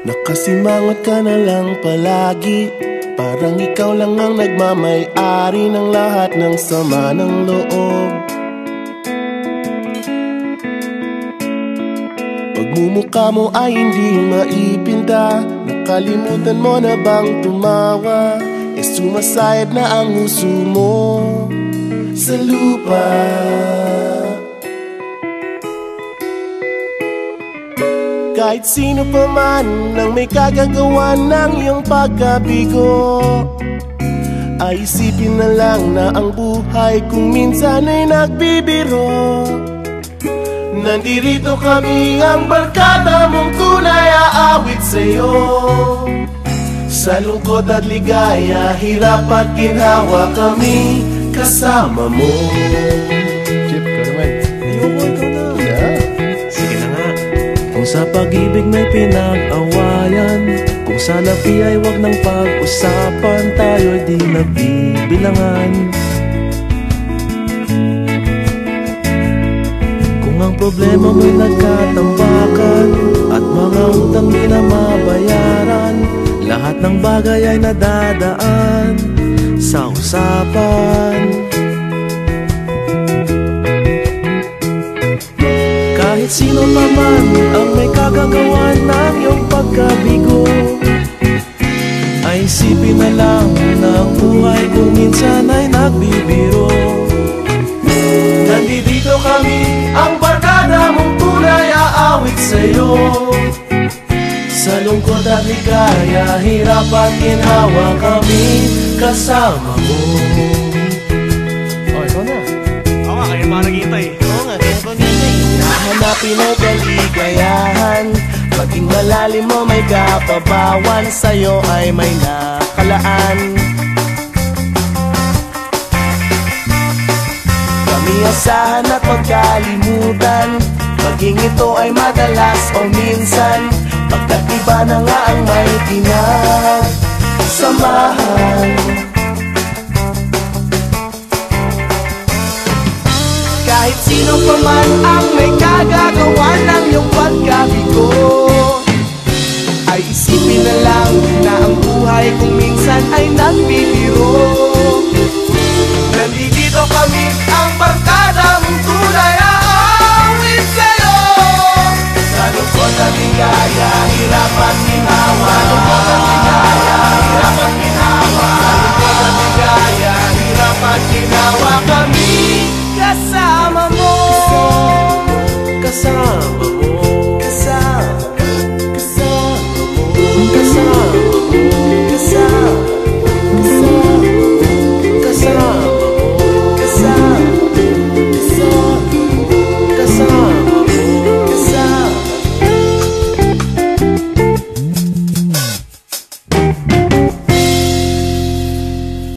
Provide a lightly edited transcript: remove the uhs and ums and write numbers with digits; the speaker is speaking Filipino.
Nakasimangot ka na lang palagi, parang ikaw lang ang nagmamay-ari ng lahat ng sama ng loob. Pagmumukha mo ay hindi maipinta, nakalimutan mo na bang tumawa? Sumasayad na ang huso mo sa lupa. Kahit sino pa man ang may kagagawa ng iyong pagkabigo, ay isipin na lang na ang buhay kung minsan ay nagbibiro. Nandirito kami, ang barkada mong tunay aawit sa'yo. Sa lungkot at ligaya, hirap at ginhawa, kami kasama mo. Chip, ka naman. Ayoko, ikaw na. Yeah. Sige na nga. Kung sa pag-ibig may pinag-awayan, kung sa labi ay wag nang pag-usapan, tayo'y di nagbibilangan. Kung ang problema mo'y nagkatambakan at mga utang di na mabayaran, lahat ng bagay ay nadadaan sa usapan. Kahit sino pa man ang may kagagawa ng iyong pagkabigo, ay isipin na lang na ang buhay kung minsan ay nagbibiro. Nandito kami, ang barkada mong tunay aawit sa'yo. Sa lungkot at ligaya, hirap at ginhawa, kami kasama mo. Oh, ikaw na. Oo nga, kaya pa naghihintay. Oo nga, kaya pa naghihintay. Nahanapin ay kaligayahan, maging malalim mo may kapabawan, sa'yo ay may nakalaan. Kami asahan at magkalimutan, maging ito ay madalas o minsan, pagkat iba na nga ang may pinagsamahan. Kahit sino pa man ang may kagagawa ng iyong pagkabigo, ay isipin na lang na ang buhay kung minsan ay nagbibiro. Nandito kami, ang